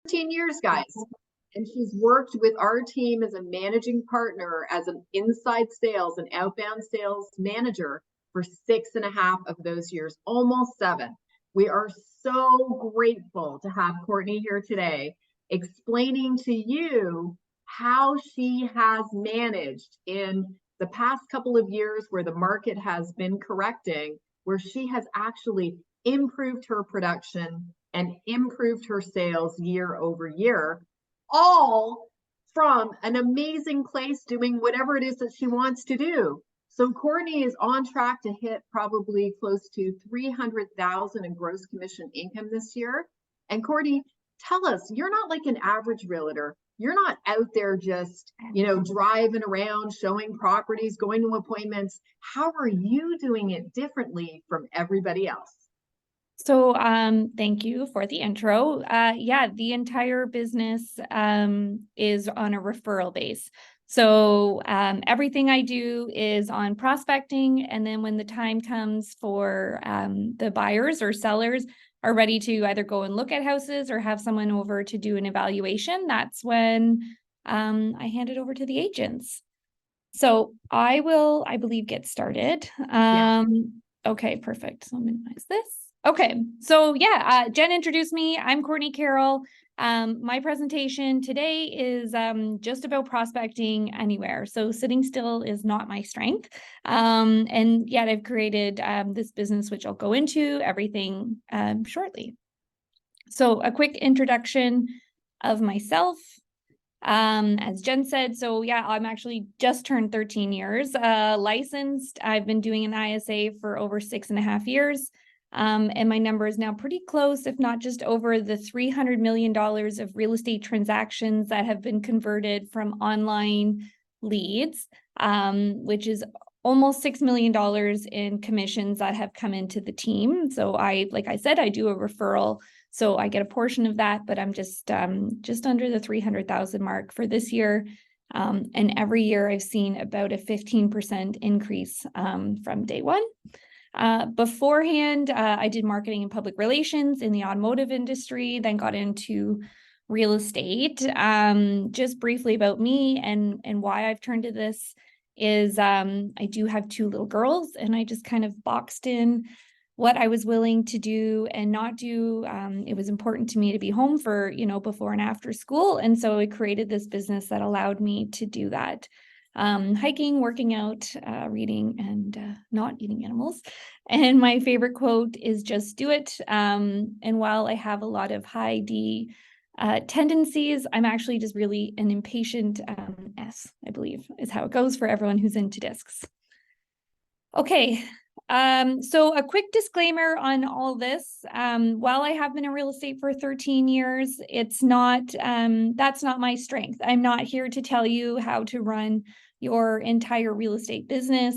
13 years, guys. And she's worked with our team as a managing partner, as an inside sales and outbound sales manager for 6.5 of those years, almost 7. We are so grateful to have Courtney here today explaining to you how she has managed in the past couple of years where the market has been correcting, where she has actually improved her production and improved her sales year over year, all from an amazing place doing whatever it is that she wants to do. So Courtney is on track to hit probably close to 300,000 in gross commission income this year. And Courtney, tell us, you're not like an average realtor. You're not out there just, driving around, showing properties, going to appointments. How are you doing it differently from everybody else? So, thank you for the intro. Yeah, the entire business is on a referral base. So, everything I do is on prospecting. And then when the time comes for the buyers or sellers are ready to either go and look at houses or have someone over to do an evaluation, that's when I hand it over to the agents. So I will, I believe, get started. Okay, perfect. So I'll minimize this. Okay, so yeah, Jen introduced me. I'm Courtney Carroll. My presentation today is just about prospecting anywhere. So sitting still is not my strength. And yet I've created this business, which I'll go into everything shortly. So a quick introduction of myself. As Jen said, so yeah, I'm actually just turned 13 years licensed. I've been doing an ISA for over 6.5 years. And my number is now pretty close, if not just over the $300 million of real estate transactions that have been converted from online leads, which is almost $6 million in commissions that have come into the team. So like I said, I do a referral. So I get a portion of that, but I'm just under the 300,000 mark for this year. And every year I've seen about a 15% increase from day one. Beforehand, I did marketing and public relations in the automotive industry, then got into real estate. Just briefly about me and why I've turned to this is I do have 2 little girls, and I just kind of boxed in what I was willing to do and not do. It was important to me to be home for, before and after school. And so I created this business that allowed me to do that. Hiking, working out, reading, and not eating animals. And my favorite quote is just do it. And while I have a lot of high D tendencies, I'm actually just really an impatient S, I believe, is how it goes for everyone who's into discs. Okay. So a quick disclaimer on all this. While I have been in real estate for 13 years, it's not, that's not my strength. I'm not here to tell you how to run your entire real estate business.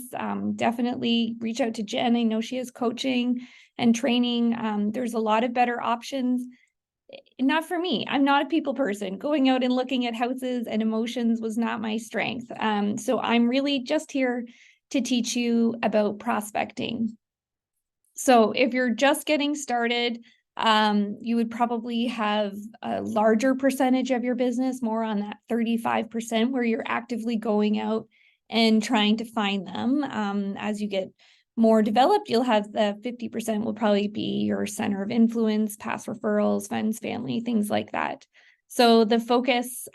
Definitely reach out to Jen. I know she has coaching and training. There's a lot of better options. Not for me. I'm not a people person. Going out and looking at houses and emotions was not my strength. So I'm really just here to teach you about prospecting. So if you're just getting started, you would probably have a larger percentage of your business, more on that 35%, where you're actively going out and trying to find them. As you get more developed, you'll have the 50% will probably be your center of influence, past referrals, friends, family, things like that. So the focus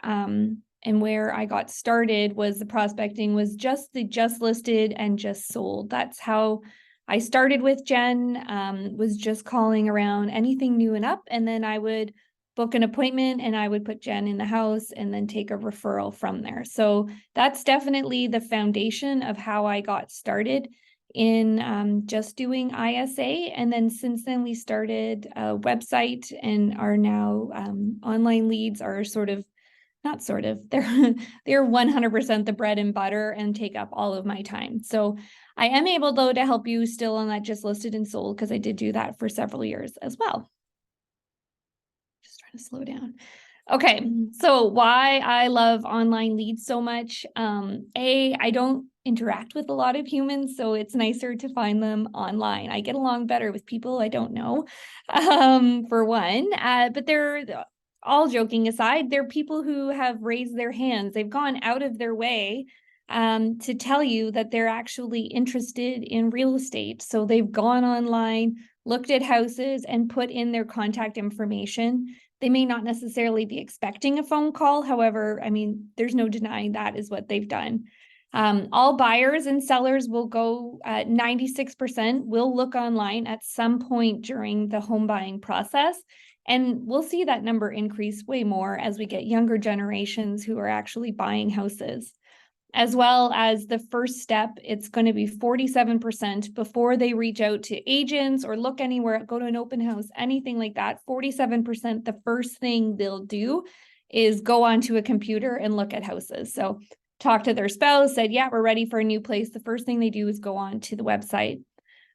and where I got started was the prospecting was just the just listed and just sold. That's how I started with Jen, was just calling around anything new and up. And then I would book an appointment and I would put Jen in the house and then take a referral from there. So that's definitely the foundation of how I got started in just doing ISA. And then since then we started a website and are now online leads are not sort of, they're 100% the bread and butter and take up all of my time. So I am able though to help you still on that just listed and sold, because I did do that for several years as well. Just trying to slow down. Okay, so why I love online leads so much. I don't interact with a lot of humans, so it's nicer to find them online. I get along better with people I don't know, for one, but they're all joking aside, they're people who have raised their hands. They've gone out of their way to tell you that they're actually interested in real estate. So they've gone online, looked at houses, and put in their contact information. They may not necessarily be expecting a phone call. However, I mean, there's no denying that is what they've done. All buyers and sellers will go, 96% will look online at some point during the home buying process. And we'll see that number increase way more as we get younger generations who are actually buying houses. As well as the first step, it's going to be 47% before they reach out to agents or look anywhere, go to an open house, anything like that. 47%, the first thing they'll do is go onto a computer and look at houses. So talk to their spouse, said, yeah, we're ready for a new place. The first thing they do is go on to the website.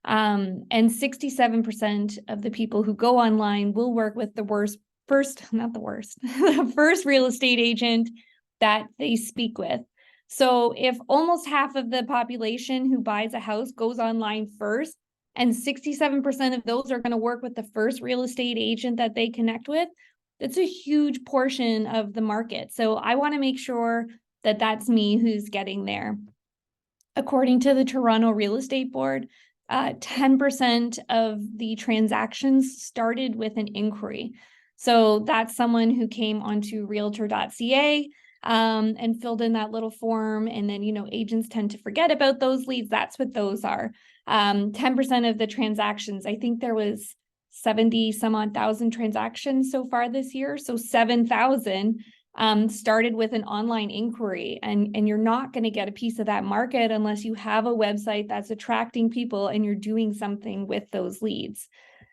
And 67% of the people who go online will work with the the first real estate agent that they speak with. So if almost half of the population who buys a house goes online first, and 67% of those are going to work with the first real estate agent that they connect with, that's a huge portion of the market. So I want to make sure that that's me who's getting there. According to the Toronto Real Estate Board, 10% of the transactions started with an inquiry. So that's someone who came onto realtor.ca and filled in that little form. And then, agents tend to forget about those leads. That's what those are. 10% of the transactions, I think there was 70 some odd thousand transactions so far this year. So 7,000 started with an online inquiry, and you're not going to get a piece of that market unless you have a website that's attracting people and you're doing something with those leads,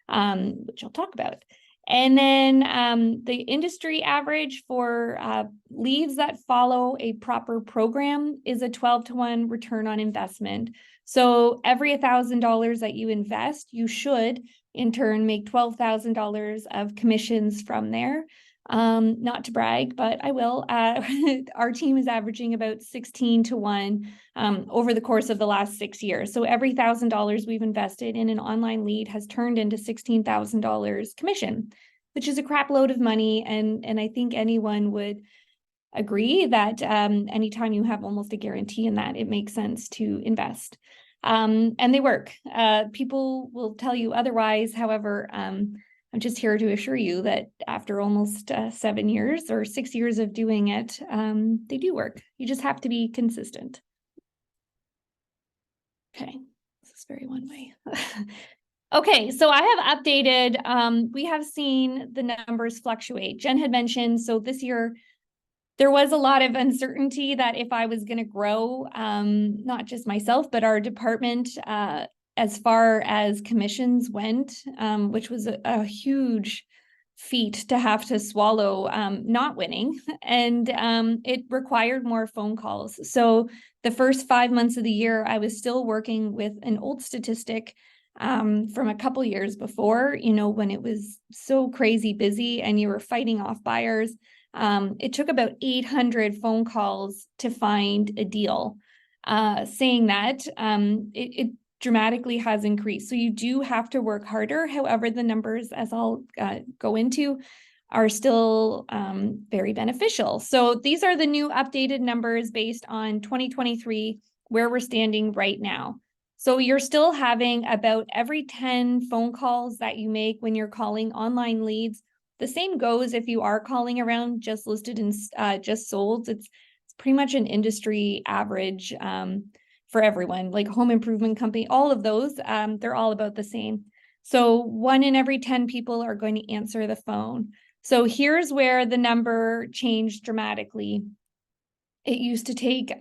which I'll talk about. And then the industry average for leads that follow a proper program is a 12-to-1 return on investment. So every $1,000 that you invest, you should in turn make $12,000 of commissions from there. Not to brag, but I will. Our team is averaging about 16-to-1 over the course of the last 6 years. So every $1,000 we've invested in an online lead has turned into $16,000 commission, which is a crap load of money. And I think anyone would agree that anytime you have almost a guarantee in that, it makes sense to invest. And they work. People will tell you otherwise. However, I'm just here to assure you that after almost 7 years or 6 years of doing it, they do work. You just have to be consistent. Okay, this is very one way. Okay, so I have updated, we have seen the numbers fluctuate. Jen had mentioned, so this year, there was a lot of uncertainty that if I was going to grow, not just myself, but our department, as far as commissions went, which was a huge feat to have to swallow, not winning. And it required more phone calls. So the first 5 months of the year, I was still working with an old statistic from a couple years before, when it was so crazy busy and you were fighting off buyers. It took about 800 phone calls to find a deal. Saying that, it dramatically has increased. So you do have to work harder. However, the numbers, as I'll go into, are still very beneficial. So these are the new updated numbers based on 2023, where we're standing right now. So you're still having about every 10 phone calls that you make when you're calling online leads. The same goes if you are calling around just listed and just sold. It's pretty much an industry average for everyone, like home improvement company, all of those, they're all about the same. So 1 in every 10 people are going to answer the phone. So here's where the number changed dramatically. It used to take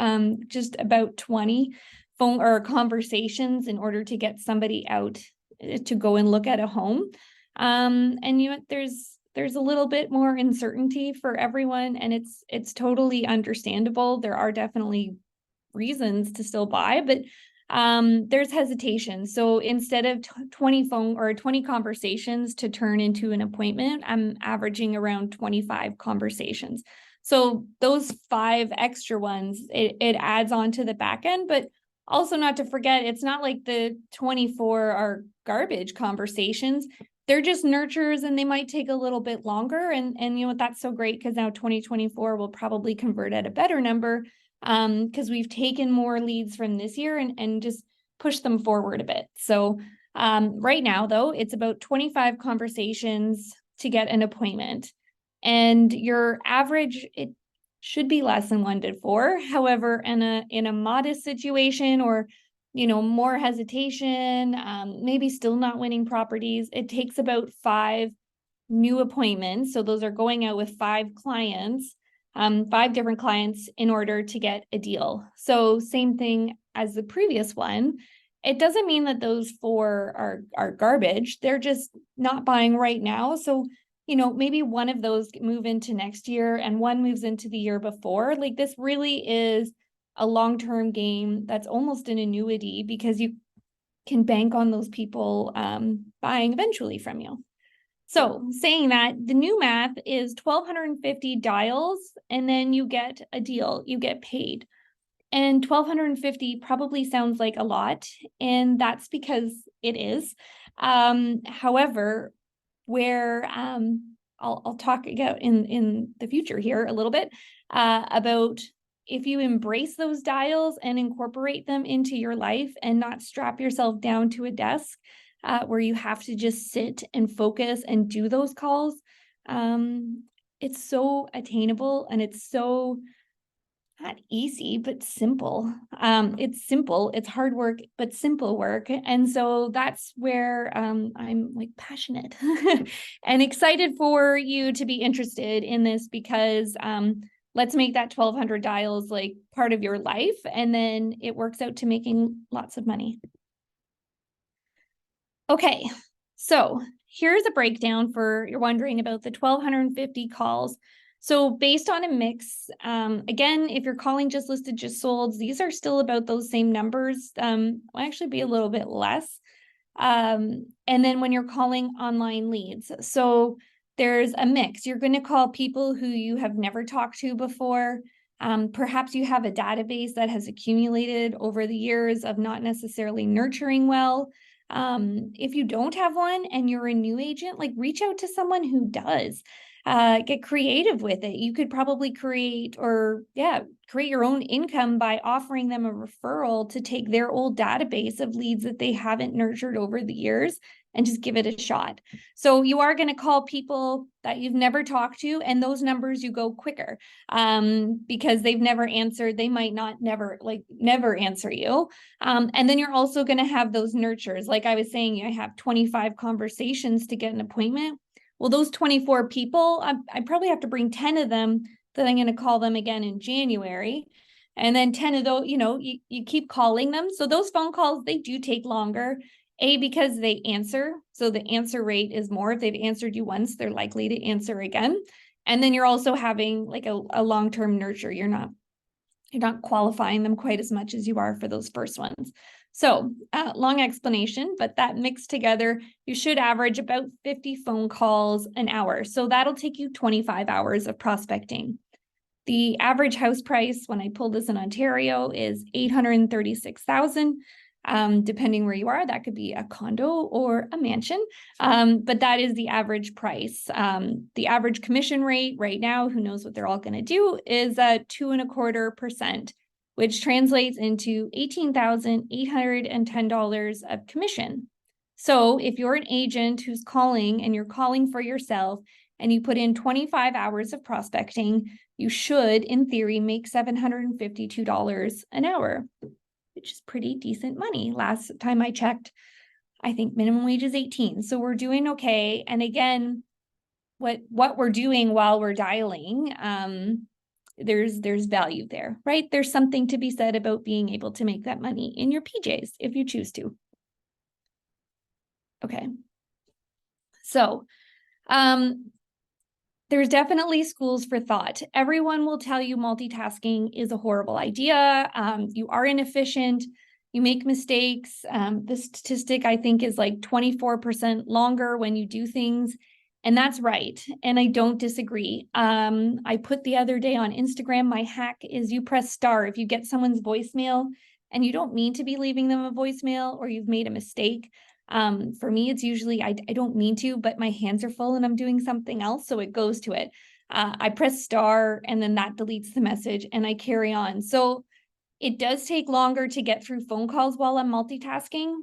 just about 20 phone or conversations in order to get somebody out to go and look at a home. And there's a little bit more uncertainty for everyone, and it's totally understandable. There are definitely reasons to still buy, but there's hesitation. So instead of 20 phone or 20 conversations to turn into an appointment, I'm averaging around 25 conversations. So those 5 extra ones, it adds on to the back end, but also not to forget, it's not like the 24 are garbage conversations. they're just nurtures and they might take a little bit longer. And you know what, that's so great because now 2024 will probably convert at a better number because we've taken more leads from this year and just pushed them forward a bit. So right now, though, it's about 25 conversations to get an appointment. And your average, it should be less than 1 to 4. However, in a modest situation or more hesitation, maybe still not winning properties, it takes about 5 new appointments. So those are going out with 5 clients, 5 different clients in order to get a deal. So same thing as the previous one. It doesn't mean that those 4 are garbage. They're just not buying right now. So maybe one of those move into next year and one moves into the year before. Like this really is a long-term game that's almost an annuity because you can bank on those people buying eventually from you. So saying that, the new math is 1,250 dials and then you get a deal, you get paid. And 1,250 probably sounds like a lot, and that's because it is. However, where I'll talk about in the future here a little bit about if you embrace those dials and incorporate them into your life and not strap yourself down to a desk where you have to just sit and focus and do those calls. It's so attainable and it's so not easy, but simple. It's simple, it's hard work, but simple work. And so that's where I'm like passionate and excited for you to be interested in this because let's make that 1,200 dials like part of your life. And then it works out to making lots of money. Okay, so here's a breakdown for you're wondering about the 1,250 calls. So based on a mix, again, if you're calling just listed, just sold, these are still about those same numbers. Will actually be a little bit less. And then when you're calling online leads, so there's a mix. You're going to call people who you have never talked to before. Perhaps you have a database that has accumulated over the years of not necessarily nurturing well. If you don't have one and you're a new agent, like reach out to someone who does. Get creative with it. You could probably create your own income by offering them a referral to take their old database of leads that they haven't nurtured over the years and just give it a shot. So you are going to call people that you've never talked to, and those numbers you go quicker because they've never answered. They might not never answer you. And then you're also going to have those nurtures. Like I was saying, I have 25 conversations to get an appointment. Well, those 24 people, I probably have to bring 10 of them that I'm going to call them again in January. And then 10 of those, you keep calling them. So those phone calls, they do take longer. Because they answer. So the answer rate is more. If they've answered you once, they're likely to answer again. And then you're also having like a long-term nurture. You're not qualifying them quite as much as you are for those first ones. So long explanation, but that mixed together, you should average about 50 phone calls an hour. So that'll take you 25 hours of prospecting. The average house price when I pulled this in Ontario is $836,000. Depending where you are, that could be a condo or a mansion. But that is the average price. The average commission rate right now, who knows what they're all going to do, is 2.25%, which translates into $18,810 of commission. So if you're an agent who's calling and you're calling for yourself and you put in 25 hours of prospecting, you should, in theory, make $752 an hour, which is pretty decent money. Last time I checked, I think minimum wage is 18. So we're doing okay. And again, what we're doing while we're dialing, there's value there, right? There's something to be said about being able to make that money in your PJs if you choose to. Okay. So, there's definitely schools for thought. Everyone will tell you multitasking is a horrible idea. You are inefficient. You make mistakes. The statistic, I think, is like 24% longer when you do things. And that's right. And I don't disagree. I put the other day on Instagram, my hack is you press star. If you get someone's voicemail and you don't mean to be leaving them a voicemail or you've made a mistake, For me, it's usually, I don't mean to, but my hands are full and I'm doing something else. So it goes to it. I press star and then that deletes the message and I carry on. So it does take longer to get through phone calls while I'm multitasking,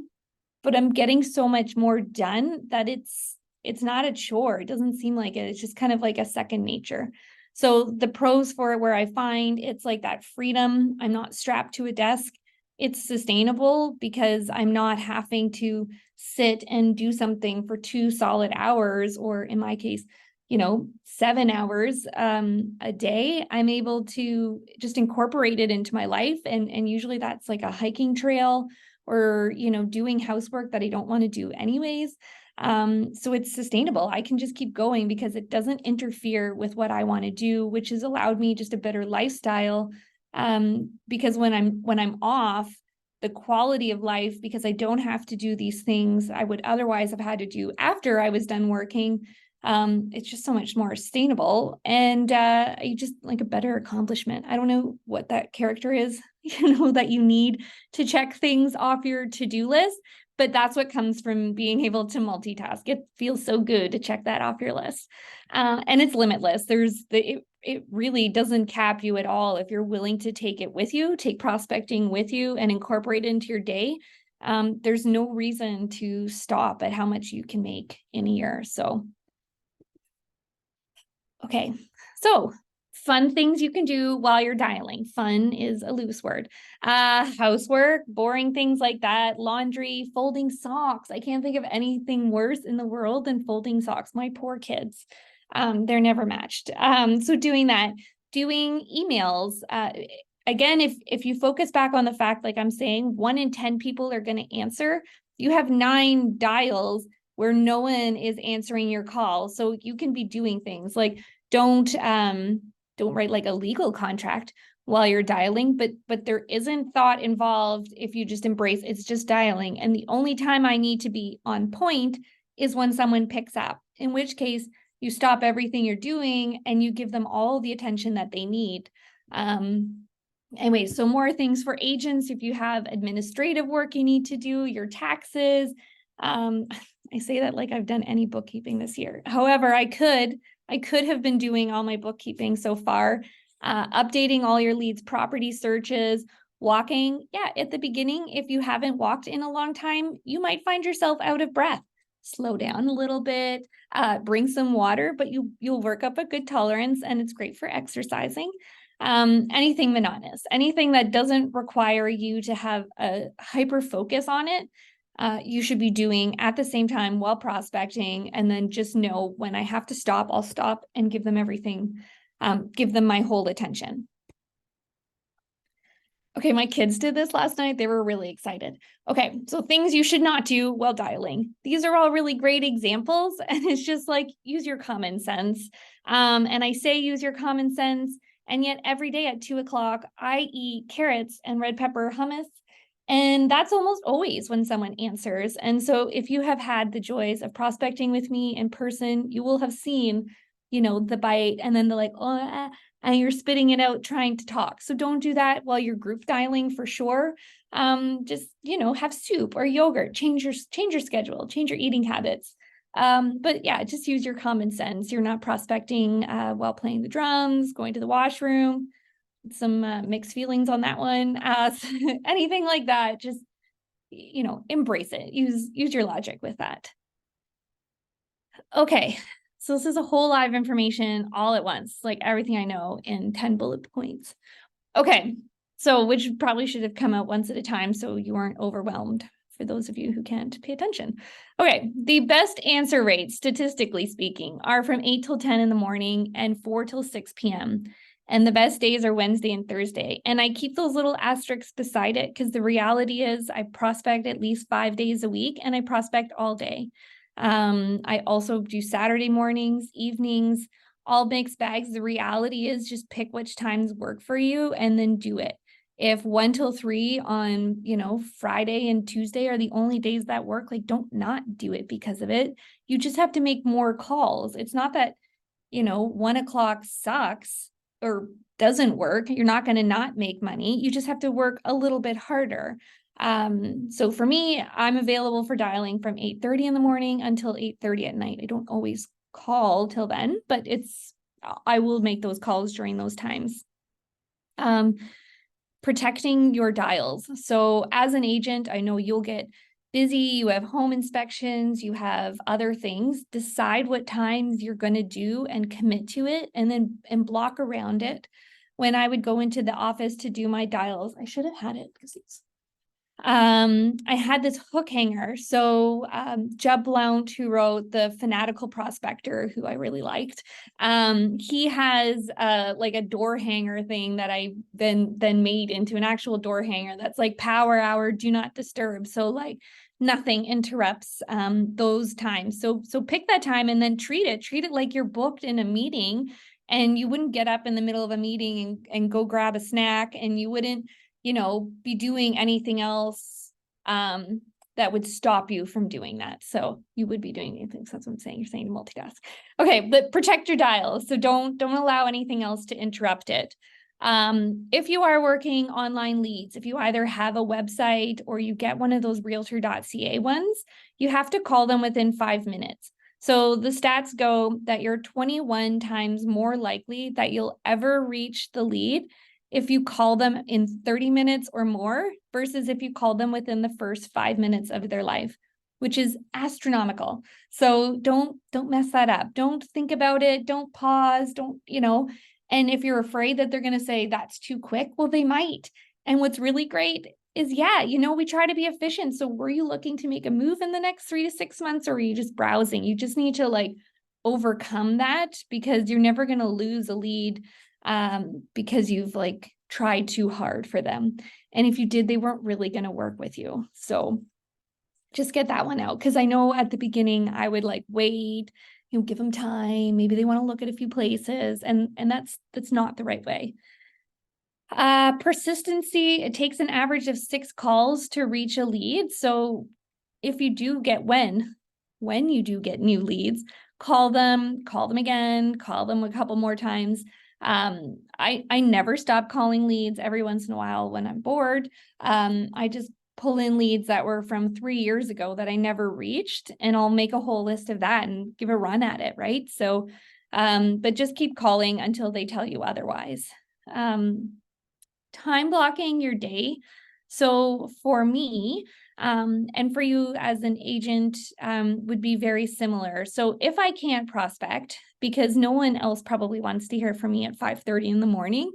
but I'm getting so much more done that it's not a chore. It doesn't seem like it. It's just kind of like a second nature. So the pros for it, where I find it's like that freedom, I'm not strapped to a desk. It's sustainable because I'm not having to sit and do something for 2 solid hours, or in my case, 7 hours a day. I'm able to just incorporate it into my life. And usually that's like a hiking trail or, doing housework that I don't want to do anyways. So it's sustainable. I can just keep going because it doesn't interfere with what I want to do, which has allowed me just a better lifestyle. Because when I'm off, the quality of life, because I don't have to do these things I would otherwise have had to do after I was done working, it's just so much more sustainable and you just like a better accomplishment. I don't know what that character is, that you need to check things off your to-do list, but that's what comes from being able to multitask. It feels so good to check that off your list. And it's limitless. It really doesn't cap you at all. If you're willing to take it with you, take prospecting with you and incorporate it into your day, there's no reason to stop at how much you can make in a year. So okay, so fun things you can do while you're dialing. Fun is a loose word. Housework, boring things like that, laundry, folding socks. I can't think of anything worse in the world than folding socks. My poor kids, they're never matched. So doing that, doing emails. Again, if you focus back on the fact, like I'm saying, 1 in 10 people are going to answer. You have 9 dials where no one is answering your call. So you can be doing things like don't write like a legal contract while you're dialing, but there isn't thought involved if you just embrace it's just dialing. And the only time I need to be on point is when someone picks up, in which case you stop everything you're doing and you give them all the attention that they need. Anyway, so more things for agents. If you have administrative work you need to do, your taxes, I say that like I've done any bookkeeping this year. However, I could have been doing all my bookkeeping so far, updating all your leads, property searches, walking. Yeah, at the beginning, if you haven't walked in a long time, you might find yourself out of breath. Slow down a little bit, bring some water, but you'll work up a good tolerance and it's great for exercising. Anything monotonous, anything that doesn't require you to have a hyper focus on it, you should be doing at the same time while prospecting. And then just know when I have to stop, I'll stop and give them everything, give them my whole attention. Okay, my kids did this last night. They were really excited. Okay, so things you should not do while dialing. These are all really great examples. And it's just like, use your common sense. And I say use your common sense. And yet every day at 2:00, I eat carrots and red pepper hummus. And that's almost always when someone answers. And so if you have had the joys of prospecting with me in person, you will have seen, the bite and then the like, oh, and you're spitting it out trying to talk. So don't do that while you're group dialing for sure. Just, have soup or yogurt, change your schedule, change your eating habits. But yeah, just use your common sense. You're not prospecting while playing the drums, going to the washroom. Some mixed feelings on that one. Anything like that, just, embrace it. Use your logic with that. Okay, so this is a whole lot of information all at once, like everything I know in 10 bullet points. Okay, so which probably should have come out once at a time so you aren't overwhelmed for those of you who can't pay attention. Okay, the best answer rates, statistically speaking, are from 8 till 10 in the morning and 4 till 6 p.m. And the best days are Wednesday and Thursday. And I keep those little asterisks beside it because the reality is I prospect at least 5 days a week and I prospect all day. I also do Saturday mornings, evenings, all mixed bags. The reality is just pick which times work for you and then do it. If 1 till 3 on, Friday and Tuesday are the only days that work, like don't not do it because of it. You just have to make more calls. It's not that, 1:00 sucks or doesn't work. You're not going to not make money. You just have to work a little bit harder. So for me, I'm available for dialing from 8:30 in the morning until 8:30 at night. I don't always call till then, but I will make those calls during those times. Protecting your dials. So as an agent, I know you'll get busy, you have home inspections, you have other things. Decide what times you're going to do and commit to it, and block around it. When I would go into the office to do my dials, I should have had it because I had this hook hanger. So Jeb Blount, who wrote The Fanatical Prospector, who I really liked, he has like a door hanger thing that I then made into an actual door hanger that's like power hour, do not disturb. So like nothing interrupts those times. So pick that time and then treat it like you're booked in a meeting, and you wouldn't get up in the middle of a meeting and go grab a snack, and you wouldn't be doing anything else that would stop you from doing that. So you would be doing anything. So that's what I'm saying. You're saying to multitask. Okay, but protect your dials. So don't allow anything else to interrupt it. If you are working online leads, if you either have a website or you get one of those realtor.ca ones, you have to call them within 5 minutes. So the stats go that you're 21 times more likely that you'll ever reach the lead if you call them in 30 minutes or more versus if you call them within the first 5 minutes of their life, which is astronomical. So don't mess that up. Don't think about it. Don't pause. And if you're afraid that they're going to say that's too quick, well, they might. And what's really great is, we try to be efficient. So were you looking to make a move in the next 3 to 6 months, or are you just browsing? You just need to overcome that, because you're never going to lose a lead because you've tried too hard for them. And if you did, they weren't really going to work with you. So just get that one out. Because I know at the beginning I would wait, give them time. Maybe they want to look at a few places, and that's not the right way. Persistency, it takes an average of 6 calls to reach a lead. So if you do get when you do get new leads, call them again, call them a couple more times. I never stop calling leads. Every once in a while when I'm bored, I just pull in leads that were from 3 years ago that I never reached, and I'll make a whole list of that and give a run at it, right? So, but just keep calling until they tell you otherwise. Time blocking your day. So for me, and for you as an agent, would be very similar. So if I can't prospect, because no one else probably wants to hear from me at 5:30 in the morning,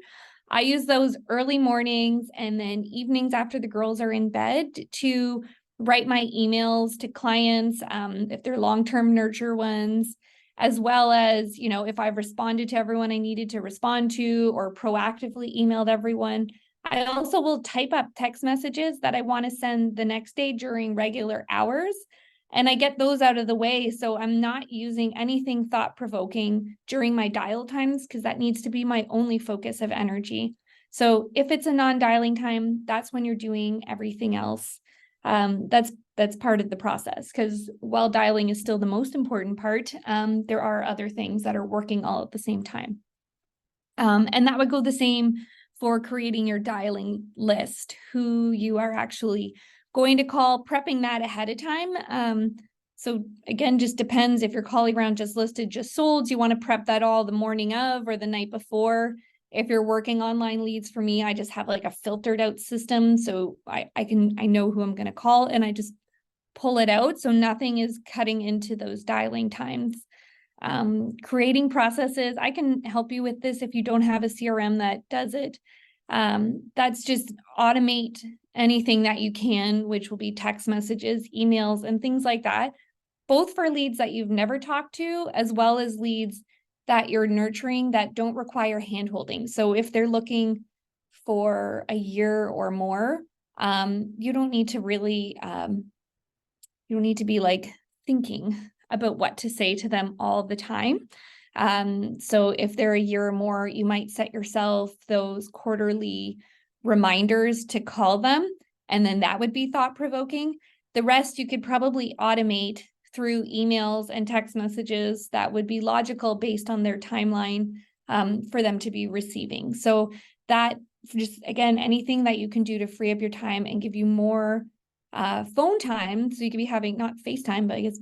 I use those early mornings and then evenings after the girls are in bed to write my emails to clients, if they're long-term nurture ones, as well as, if I've responded to everyone I needed to respond to or proactively emailed everyone. I also will type up text messages that I want to send the next day during regular hours, and I get those out of the way. So I'm not using anything thought-provoking during my dial times, because that needs to be my only focus of energy. So if it's a non-dialing time, that's when you're doing everything else. That's part of the process, because while dialing is still the most important part, there are other things that are working all at the same time. And that would go the same for creating your dialing list, who you are actually going to call, prepping that ahead of time. So again, just depends if you're calling around just listed, just sold, you want to prep that all the morning of or the night before. If you're working online leads, for me, I just have a filtered out system. So I know who I'm going to call, and I just pull it out. So nothing is cutting into those dialing times. Creating processes, I can help you with this if you don't have a CRM that does it. That's just automate anything that you can, which will be text messages, emails, and things like that, both for leads that you've never talked to, as well as leads that you're nurturing that don't require handholding. So if they're looking for a year or more, you don't need to really, you don't need to be thinking about what to say to them all the time. So if they're a year or more, you might set yourself those quarterly reminders to call them, and then that would be thought-provoking. The rest you could probably automate through emails and text messages that would be logical based on their timeline for them to be receiving. So that just, again, anything that you can do to free up your time and give you more phone time. So you could be having not FaceTime, but I guess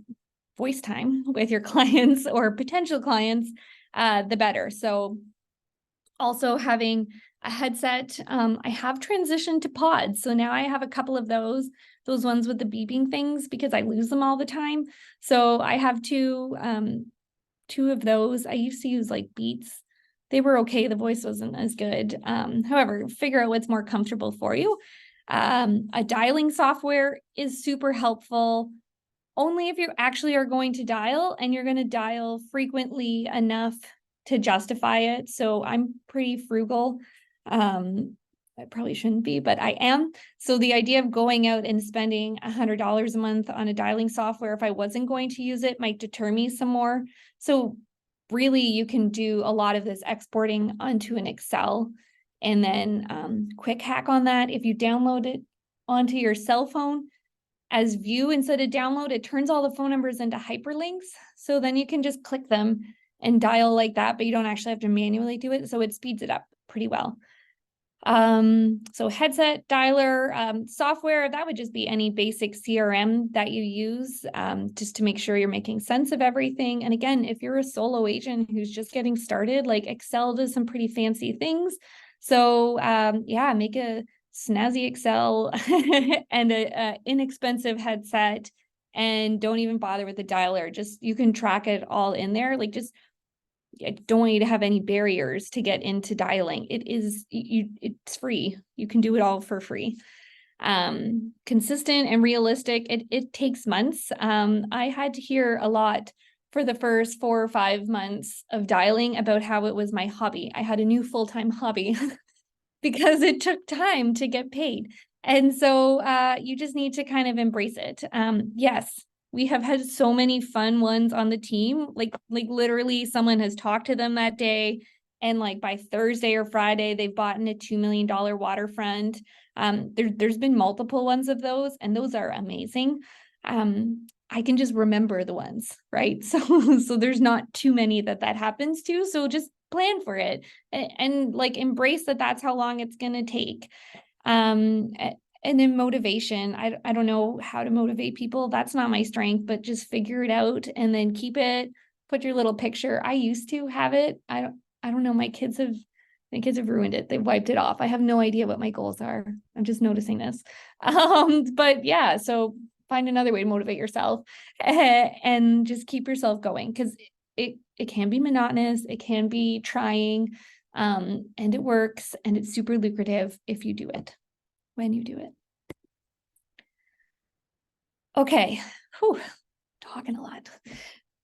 voice time with your clients or potential clients, the better. So also having a headset, I have transitioned to pods. So now I have a couple of those ones with the beeping things because I lose them all the time. So I have two of those. I used to use like Beats. They were okay. The voice wasn't as good. However, figure out what's more comfortable for you. A dialing software is super helpful only if you actually are going to dial and you're going to dial frequently enough to justify it. So I'm pretty frugal. I probably shouldn't be, but I am. So the idea of going out and spending $100 a month on a dialing software, if I wasn't going to use it, might deter me some more. So really you can do a lot of this exporting onto an Excel. And then quick hack on that, if you download it onto your cell phone as view instead of download, it turns all the phone numbers into hyperlinks. So then you can just click them and dial like that, but you don't actually have to manually do it. So it speeds it up pretty well. So headset, dialer, software, that would just be any basic CRM that you use, just to make sure you're making sense of everything. And again, if you're a solo agent who's just getting started, like Excel does some pretty fancy things. So, yeah, make a snazzy Excel and a inexpensive headset, and don't even bother with the dialer. Just, you can track it all in there. Like, just, I don't want you to have any barriers to get into dialing. It's free. You can do it all for free. Consistent and realistic. It takes months. I had to hear a lot for the first 4 or 5 months of dialing about how it was my hobby. I had a new full-time hobby because it took time to get paid. And so you just need to kind of embrace it. Yes, we have had so many fun ones on the team. Like literally someone has talked to them that day, and like by Thursday or Friday, they've bought in a $2 million waterfront. There's been multiple ones of those, and those are amazing. I can just remember the ones, right? So there's not too many that happens to. So just plan for it and like embrace that that's how long it's going to take. And then motivation. I don't know how to motivate people. That's not my strength, but just figure it out and then keep it. Put your little picture. I used to have it. I don't know. My kids have ruined it. They've wiped it off. I have no idea what my goals are. I'm just noticing this. But yeah, so find another way to motivate yourself and just keep yourself going, because it can be monotonous. It can be trying, and it works, and it's super lucrative if you do it, when you do it. Okay. Whew, talking a lot.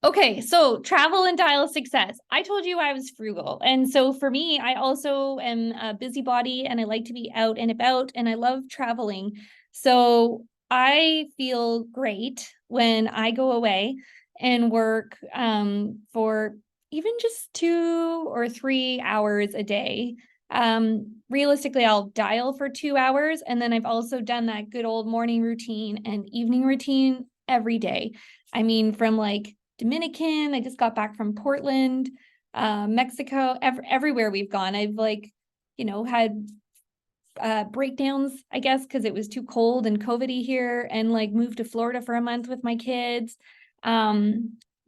Okay, so travel and dial success. I told you I was frugal. And so for me, I also am a busybody, and I like to be out and about, and I love traveling. So I feel great when I go away and work for even just 2 or 3 hours a day. Realistically, I'll dial for 2 hours, and then I've also done that good old morning routine and evening routine every day. I mean, from like Dominican, I just got back from Portland, Mexico, everywhere we've gone. I've like, had breakdowns, I guess, because it was too cold and COVID-y here, and like moved to Florida for a month with my kids.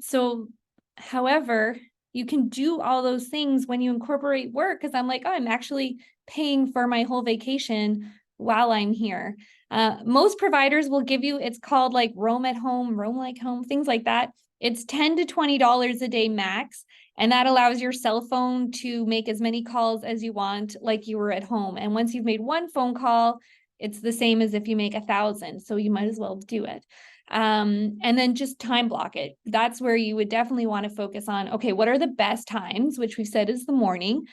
So however, you can do all those things when you incorporate work, because I'm like, oh, I'm actually paying for my whole vacation while I'm here. Most providers will give you, it's called like roam at home, roam like home, things like that. It's $10 to $20 a day max. And that allows your cell phone to make as many calls as you want, like you were at home. And once you've made one phone call, it's the same as if you make 1,000. So you might as well do it. And then just time block it. That's where you would definitely want to focus on, okay, what are the best times, which we've said is the morning,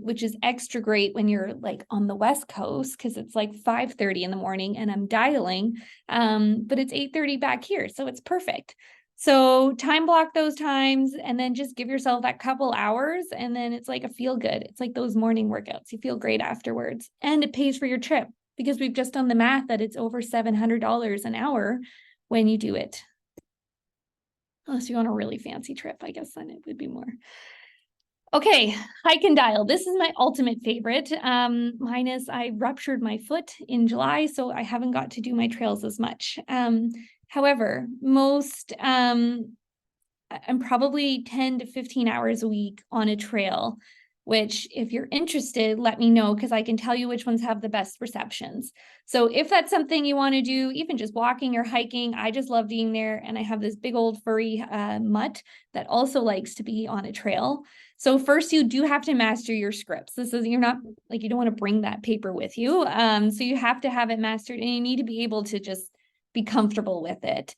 which is extra great when you're like on the West Coast, because it's like 5:30 in the morning and I'm dialing, but it's 8:30 back here. So it's perfect. So time block those times, and then just give yourself that couple hours, and then it's like a feel good. It's like those morning workouts. You feel great afterwards, and it pays for your trip, because we've just done the math that it's over $700 an hour when you do it. Unless you're on a really fancy trip, I guess then it would be more. Okay, hike and dial. This is my ultimate favorite. Minus I ruptured my foot in July, so I haven't got to do my trails as much. However, I'm probably 10 to 15 hours a week on a trail, which if you're interested, let me know because I can tell you which ones have the best receptions. So if that's something you want to do, even just walking or hiking, I just love being there. And I have this big old furry mutt that also likes to be on a trail. So first you do have to master your scripts. You're not like, you don't want to bring that paper with you. So you have to have it mastered and you need to be able to just be comfortable with it.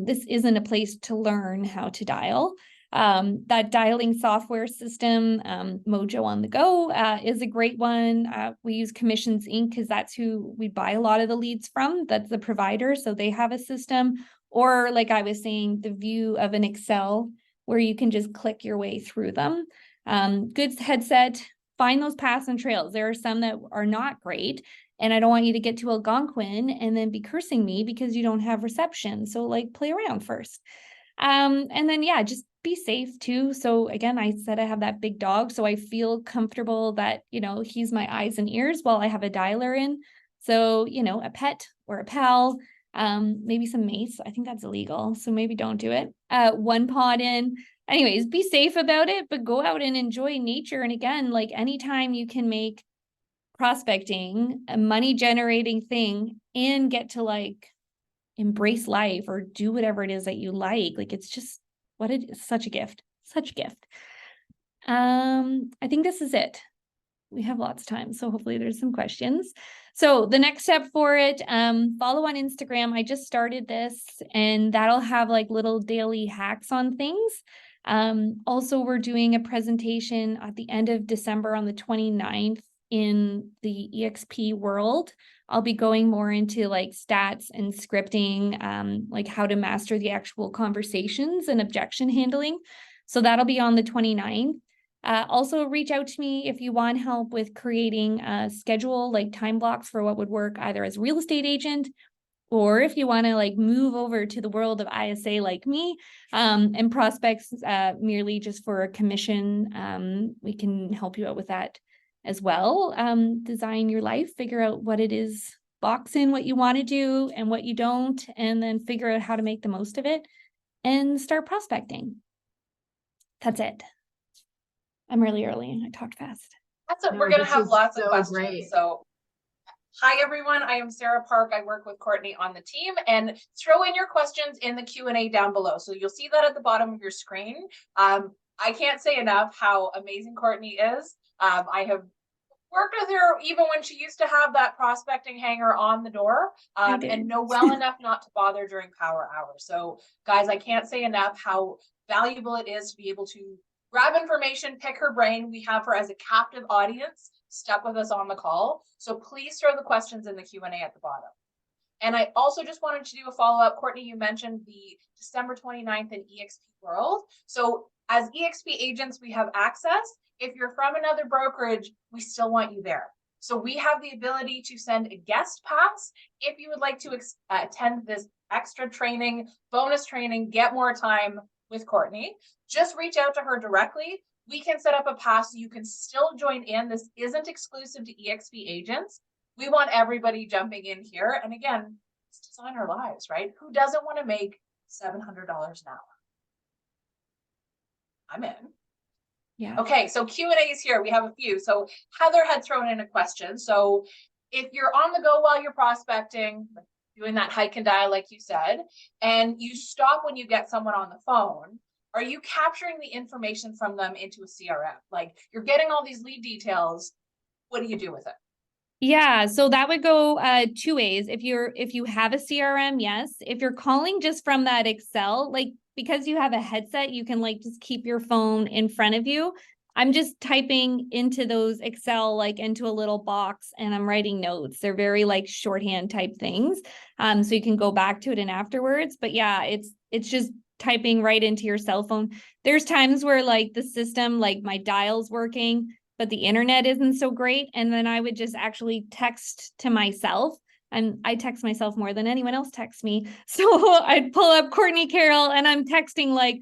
This isn't a place to learn how to dial. That dialing software system, Mojo on the Go, is a great one. We use Commissions Inc. because that's who we buy a lot of the leads from. That's the provider, so they have a system. Or like I was saying, the view of an Excel where you can just click your way through them. Good headset, find those paths and trails. There are some that are not great. And I don't want you to get to Algonquin and then be cursing me because you don't have reception. So like play around first. And then, yeah, just be safe too. So again, I said I have that big dog, so I feel comfortable that, he's my eyes and ears while I have a dialer in. So, a pet or a pal, maybe some mace. I think that's illegal. So maybe don't do it. One pod in. Anyways, be safe about it, but go out and enjoy nature. And again, like anytime you can make prospecting a money generating thing and get to like embrace life or do whatever it is that you like it's just such a gift, such a gift. I think this is it. We have lots of time, so hopefully there's some questions. So the next step for it, follow on Instagram. I just started this and that'll have like little daily hacks on things. Also, we're doing a presentation at the end of December on the 29th in the EXP world. I'll be going more into like stats and scripting, like how to master the actual conversations and objection handling. So that'll be on the 29th. Also reach out to me if you want help with creating a schedule, like time blocks for what would work either as a real estate agent, or if you want to like move over to the world of ISA like me, and prospects merely just for a commission. We can help you out with that as well. Design your life, figure out what it is, box in what you want to do and what you don't, and then figure out how to make the most of it and start prospecting. That's it. I'm really early. I talked fast. That's it. No, We're going to this have is lots so of questions. great. So hi, everyone. I am Sarah Park. I work with Courtney on the team, and throw in your questions in the Q&A down below. So you'll see that at the bottom of your screen. I can't say enough how amazing Courtney is. I have worked with her even when she used to have that prospecting hanger on the door, and know well enough not to bother during power hours. So guys, I can't say enough how valuable it is to be able to grab information, pick her brain. We have her as a captive audience stuck with us on the call. So please throw the questions in the Q&A at the bottom. And I also just wanted to do a follow-up. Courtney, you mentioned the December 29th in EXP World. So as EXP agents, we have access. If you're from another brokerage, we still want you there. So we have the ability to send a guest pass if you would like to attend this extra training, bonus training, get more time with Courtney. Just reach out to her directly. We can set up a pass so you can still join in. This isn't exclusive to EXP agents. We want everybody jumping in here. And again, let's design our lives, right? Who doesn't want to make $700 an hour? I'm in. Yeah. Okay, so Q&As here. We have a few. So Heather had thrown in a question. So if you're on the go while you're prospecting, doing that hike and dial, like you said, and you stop when you get someone on the phone, are you capturing the information from them into a CRM? Like you're getting all these lead details. What do you do with it? Yeah, so that would go two ways. If you have a CRM, yes. If you're calling just from that Excel, like because you have a headset, you can like just keep your phone in front of you. I'm just typing into those Excel like into a little box and I'm writing notes. They're very like shorthand type things. So you can go back to it and afterwards. But yeah, it's just typing right into your cell phone. There's times where like the system, like my dial's working, but the internet isn't so great. And then I would just actually text to myself. And I text myself more than anyone else texts me. So I'd pull up Courtney Carroll and I'm texting like,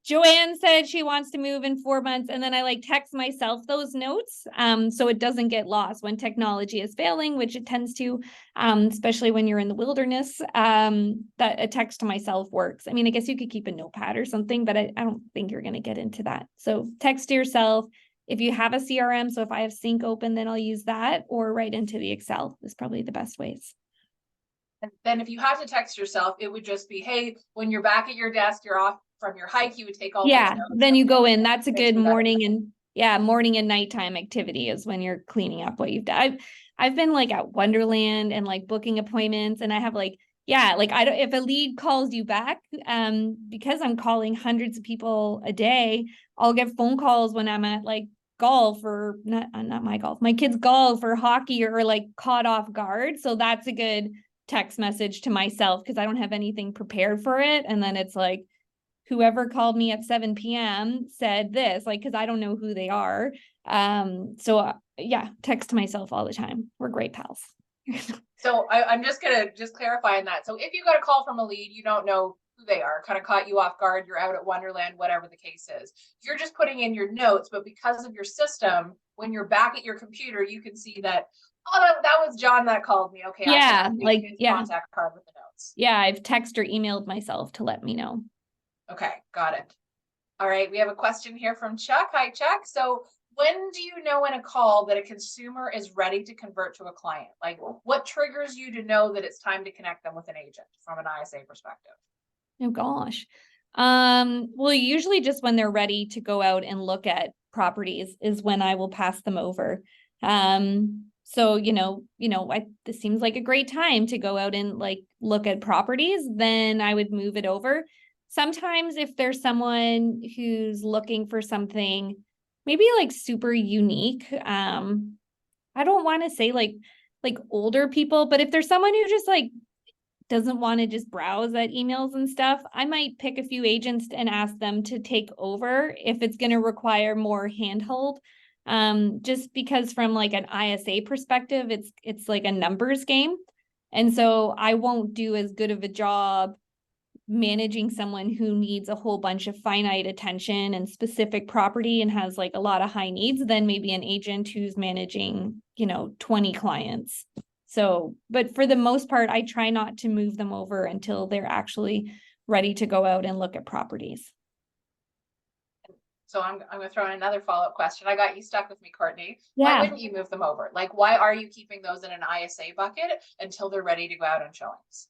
Joanne said she wants to move in 4 months, and then I like text myself those notes so it doesn't get lost when technology is failing, which it tends to, especially when you're in the wilderness. That a text to myself works. I mean, I guess you could keep a notepad or something, but I don't think you're going to get into that. So text to yourself. If you have a CRM, so if I have Sync open, then I'll use that, or write into the Excel is probably the best ways. And then if you have to text yourself, it would just be, hey, when you're back at your desk, you're off from your hike, you would take all those notes. Then you go in. That's a good morning and nighttime activity is when you're cleaning up what you've done. I've been like at Wonderland and like booking appointments, and I have like, I don't, if a lead calls you back, because I'm calling hundreds of people a day, I'll get phone calls when I'm at like golf or not my golf, my kids' golf or hockey or like caught off guard. So that's a good text message to myself because I don't have anything prepared for it. And then it's like, whoever called me at 7 p.m. said this, like, because I don't know who they are. Text to myself all the time. We're great pals. So I'm just going to clarify on that. So if you got a call from a lead, you don't know who they are, kind of caught you off guard, you're out at Wonderland, whatever the case is. You're just putting in your notes, but because of your system, when you're back at your computer, you can see that, oh, that was John that called me. Okay. Contact card with the notes. Yeah. I've texted or emailed myself to let me know. Okay. Got it. All right. We have a question here from Chuck. Hi, Chuck. So when do you know in a call that a consumer is ready to convert to a client? Like what triggers you to know that it's time to connect them with an agent from an ISA perspective? Oh gosh. Well, usually just when they're ready to go out and look at properties is when I will pass them over. So, this seems like a great time to go out and like look at properties, then I would move it over. Sometimes if there's someone who's looking for something maybe like super unique, I don't want to say like older people, but if there's someone who just like doesn't want to just browse at emails and stuff, I might pick a few agents and ask them to take over if it's going to require more handhold. Just because from like an ISA perspective, it's like a numbers game. And so I won't do as good of a job managing someone who needs a whole bunch of finite attention and specific property and has like a lot of high needs than maybe an agent who's managing, 20 clients. So, but for the most part, I try not to move them over until they're actually ready to go out and look at properties. So I'm going to throw in another follow-up question. I got you stuck with me, Courtney. Yeah. Why wouldn't you move them over? Like, why are you keeping those in an ISA bucket until they're ready to go out on showings?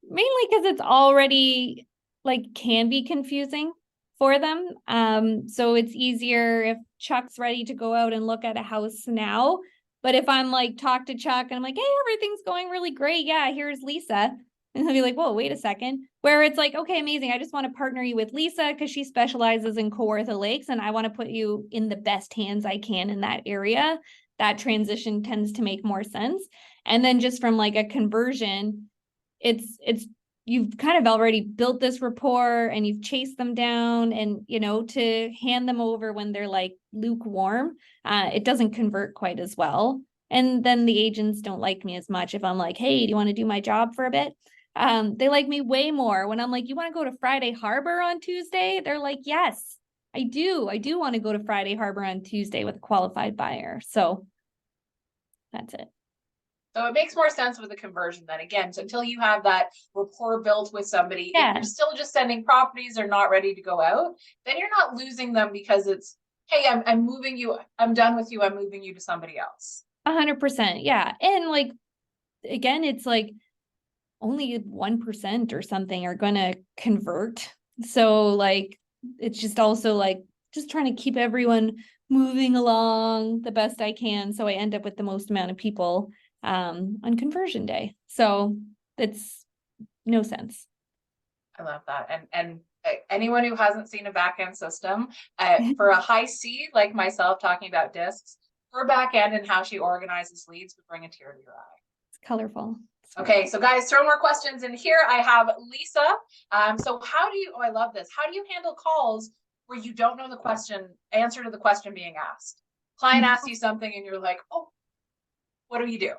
Mainly because it's already like can be confusing for them. So it's easier if Chuck's ready to go out and look at a house now. But if I'm like, talk to Chuck and I'm like, hey, everything's going really great. Yeah, here's Lisa. And he'll be like, whoa, wait a second. Where it's like, okay, amazing. I just want to partner you with Lisa because she specializes in Kawartha Lakes and I want to put you in the best hands I can in that area. That transition tends to make more sense. And then just from like a conversion, it's you've kind of already built this rapport and you've chased them down and, to hand them over when they're like lukewarm, it doesn't convert quite as well. And then the agents don't like me as much if I'm like, hey, do you want to do my job for a bit? They like me way more when I'm like, you want to go to Friday Harbor on Tuesday? They're like, yes, I do. I do want to go to Friday Harbor on Tuesday with a qualified buyer. So that's it. So it makes more sense with the conversion then again, so until you have that rapport built with somebody, if you're still just sending properties, they're not ready to go out, then you're not losing them because it's, hey, I'm moving you, I'm done with you, I'm moving you to somebody else. 100%. Yeah. And like, again, it's like only 1% or something are going to convert. So like, it's just also like, just trying to keep everyone moving along the best I can. So I end up with the most amount of people on conversion day. So it's no sense. I love that. And anyone who hasn't seen a back-end system, for a high C like myself talking about discs, her back-end and how she organizes leads would bring a tear to your eye. It's colorful. Okay, so guys, throw more questions in here. I have Lisa. So how do you, I love this. How do you handle calls where you don't know the answer to the question being asked? Client asks you something and you're like, oh, what do you do?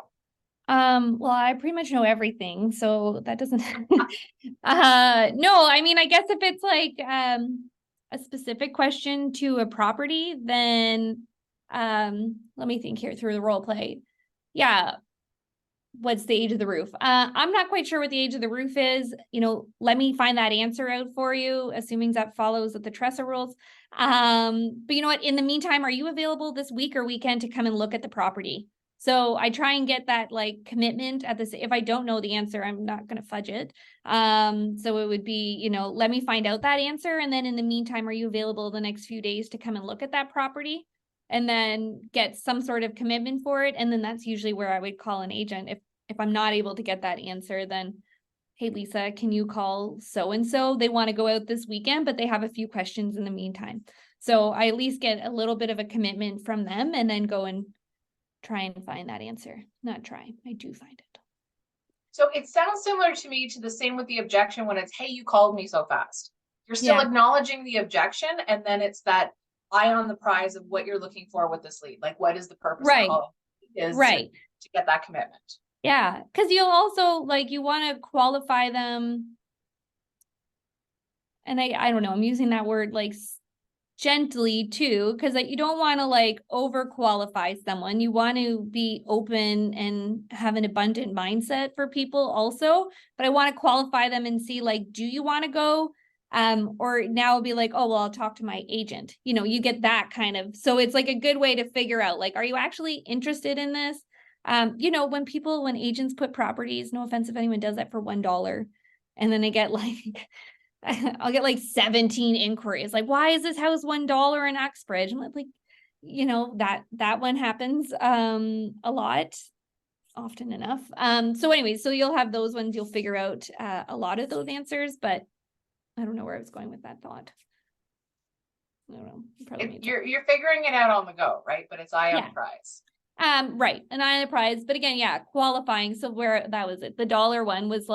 Well, I pretty much know everything, so that doesn't no, I mean, I guess if it's like a specific question to a property, then let me think here through the role play. Yeah. What's the age of the roof? I'm not quite sure what the age of the roof is. Let me find that answer out for you, assuming that follows with the Tressa rules. But you know what? In the meantime, are you available this week or weekend to come and look at the property? So I try and get that like commitment at this. If I don't know the answer, I'm not going to fudge it. So it would be, let me find out that answer. And then in the meantime, are you available the next few days to come and look at that property? And then get some sort of commitment for it. And then that's usually where I would call an agent. If I'm not able to get that answer, then, hey, Lisa, can you call so-and-so? They want to go out this weekend, but they have a few questions in the meantime. So I at least get a little bit of a commitment from them and then go and try and find that answer. Not try, I do find it. So it sounds similar to me to the same with the objection when it's, hey, you called me so fast. You're still acknowledging the objection, and then it's that eye on the prize of what you're looking for with this lead. Like, what is the purpose of calling is to get that commitment. Yeah, because you'll also you want to qualify them. And I don't know, I'm using that word gently too, because you don't want to over qualify someone. You want to be open and have an abundant mindset for people also. But I want to qualify them and see do you want to go? Or now it'll be oh, well, I'll talk to my agent. You get that kind of, so it's a good way to figure out are you actually interested in this? When agents put properties, no offense if anyone does that for $1, and then they get I'll get 17 inquiries. Why is this house $1 in Uxbridge? I'm that one happens a lot, often enough. So anyway, so you'll have those ones, you'll figure out a lot of those answers, but I don't know where I was going with that thought. I don't know. You're figuring it out on the go, right? But it's eye on the prize. Right. An eye on the prize. But again, qualifying. So where that was it. The dollar one was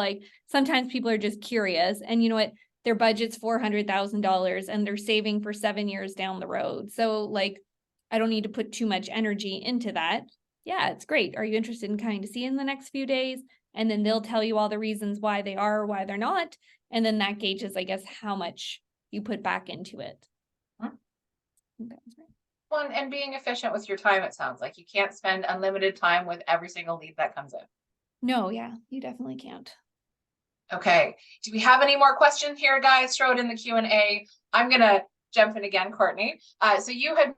sometimes people are just curious, and you know what? Their budget's $400,000 and they're saving for 7 years down the road. So I don't need to put too much energy into that. Yeah, it's great. Are you interested in coming to see in the next few days? And then they'll tell you all the reasons why they are or why they're not. And then that gauges, I guess, how much you put back into it. Huh? Well, and being efficient with your time, it sounds like you can't spend unlimited time with every single lead that comes in. No, you definitely can't. Okay. Do we have any more questions here, guys? Throw it in the Q&A. I'm going to jump in again, Courtney. So you had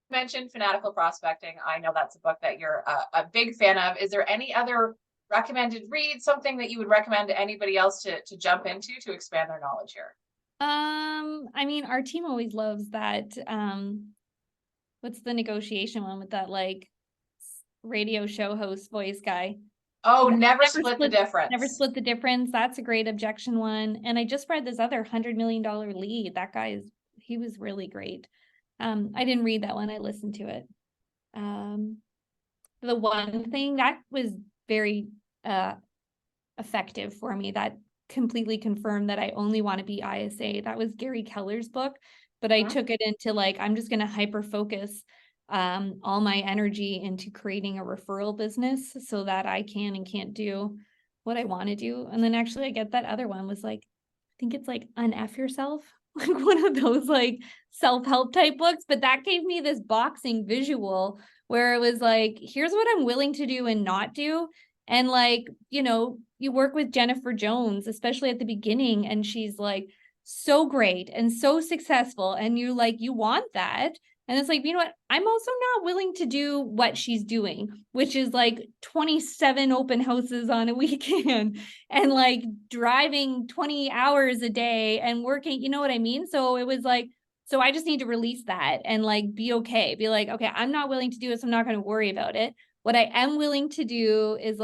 mentioned Fanatical Prospecting. I know that's a book that you're a big fan of. Is there any other recommended read, something that you would recommend to anybody else to jump into to expand their knowledge here? I mean, our team always loves that. What's the negotiation one with that radio show host voice guy? Oh, never split the difference. Never split the difference. That's a great objection one. And I just read this other $100 million lead. That guy he was really great. I didn't read that one. I listened to it. The one thing that was very effective for me, that completely confirmed that I only want to be ISA. That was Gary Keller's book, but I took it into I'm just going to hyper focus all my energy into creating a referral business so that I can and can't do what I want to do. And then actually I get that other one was I think it's Unf yourself, one of those self-help type books, but that gave me this boxing visual where it was here's what I'm willing to do and not do. And you work with Jennifer Jones, especially at the beginning, and she's so great and so successful, and you want that. And it's you know what? I'm also not willing to do what she's doing, which is 27 open houses on a weekend and driving 20 hours a day and working, you know what I mean? So it was so I just need to release that and be okay. Be okay, I'm not willing to do it, so I'm not going to worry about it. What I am willing to do is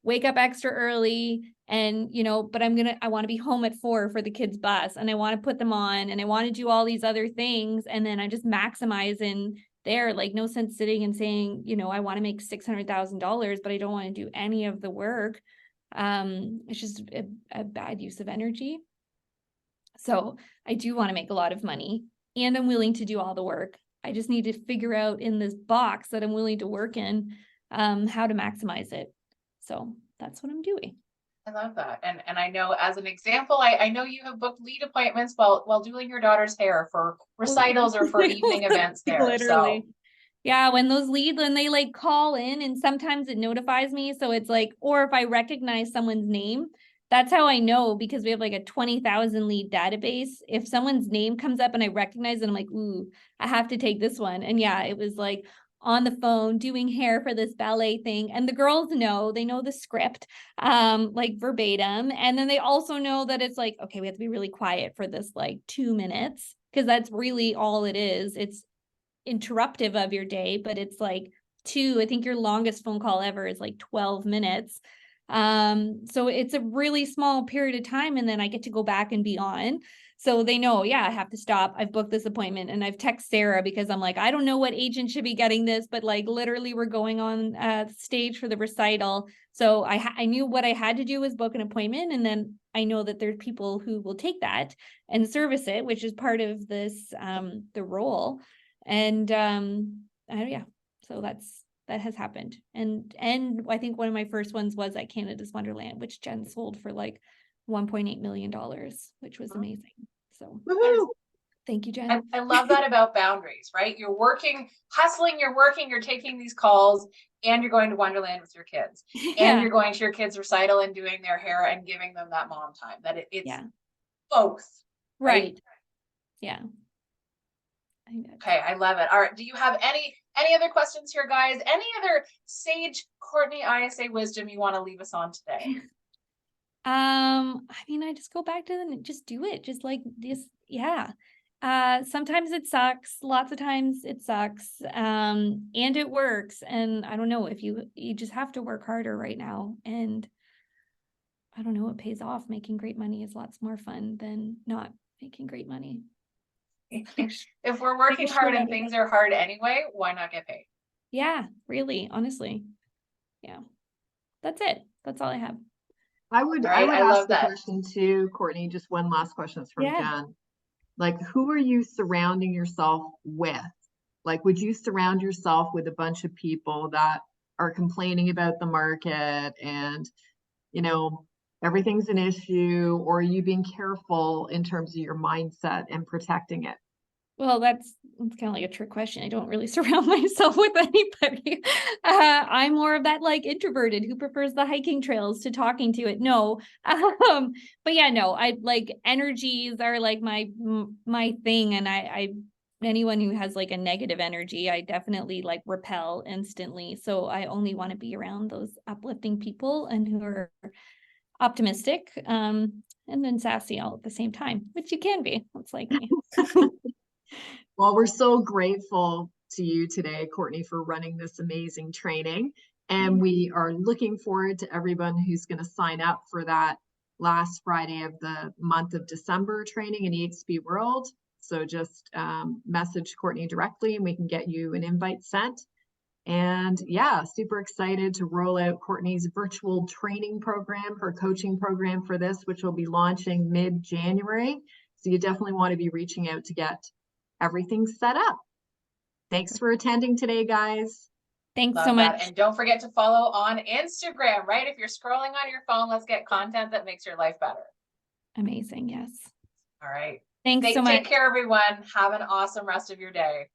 wake up extra early and, but I want to be home at 4 for the kids' bus, and I want to put them on, and I want to do all these other things. And then I just maximize in there, no sense sitting and saying, I want to make $600,000, but I don't want to do any of the work. It's just a bad use of energy. So I do want to make a lot of money, and I'm willing to do all the work. I just need to figure out in this box that I'm willing to work in, how to maximize it. So that's what I'm doing. I love that. And I know as an example, I know you have booked lead appointments while doing your daughter's hair for recitals or for evening events there. Literally. So yeah, when those leads, when they like call in, and sometimes it notifies me. So it's like, or if I recognize someone's name, that's how I know, because we have like a 20,000 lead database. If someone's name comes up and I recognize it, I'm like, ooh, I have to take this one. And yeah, it was like on the phone doing hair for this ballet thing. And the girls know, they know the script, like verbatim. And then they also know that it's like, okay, we have to be really quiet for this like 2 minutes, because that's really all it is. It's interruptive of your day, but it's like I think your longest phone call ever is like 12 minutes. So it's a really small period of time, and then I get to go back and be on. So they know, yeah, I have to stop. I've booked this appointment, and I've texted Sarah because I'm like, I don't know what agent should be getting this, but like literally we're going on stage for the recital. So I knew what I had to do was book an appointment, and then I know that there's people who will take that and service it, which is part of this, the role. And yeah, so that has happened. And I think one of my first ones was at Canada's Wonderland, which Jen sold for like $1.8 million, which was amazing. So Woohoo! thank you, Jen. I love that about boundaries, right? You're working, hustling, you're working, you're taking these calls, and you're going to Wonderland with your kids, and you're going to your kids' recital and doing their hair and giving them that mom time. That it's both. Right. Yeah. Okay, I love it. All right. Do you have any other questions here, guys? Any other sage Courtney ISA wisdom you want to leave us on today? I mean, I just go back to just do it. Just yeah. Sometimes it sucks. Lots of times it sucks. And it works. And I don't know, if you just have to work harder right now. And I don't know, it pays off. Making great money is lots more fun than not making great money. If we're working hard and things are hard anyway, why not get paid? Yeah, really, honestly. Yeah. That's it. That's all I have. I would ask the question too, Courtney, just one last question from Jen. Like, who are you surrounding yourself with? Like, would you surround yourself with a bunch of people that are complaining about the market and, you know, everything's an issue, or are you being careful in terms of your mindset and protecting it? Well, that's kind of like a trick question. I don't really surround myself with anybody. I'm more of that like introverted who prefers the hiking trails to talking to it. No. But yeah, no, I like energies are like my thing. And I anyone who has like a negative energy, I definitely like repel instantly. So I only want to be around those uplifting people and who are optimistic, and then sassy all at the same time, which you can be. It's like me. Well, we're so grateful to you today, Courtney, for running this amazing training. And we are looking forward to everyone who's going to sign up for that last Friday of the month of December training in EXP World. So just message Courtney directly and we can get you an invite sent. And yeah, super excited to roll out Courtney's virtual training program, her coaching program for this, which will be launching mid-January. So you definitely want to be reaching out to get everything set up. Thanks for attending today, guys. Thanks so much. And don't forget to follow on Instagram, right? If you're scrolling on your phone, let's get content that makes your life better. Amazing. Yes. All right. Thanks so much. Take care, everyone. Have an awesome rest of your day.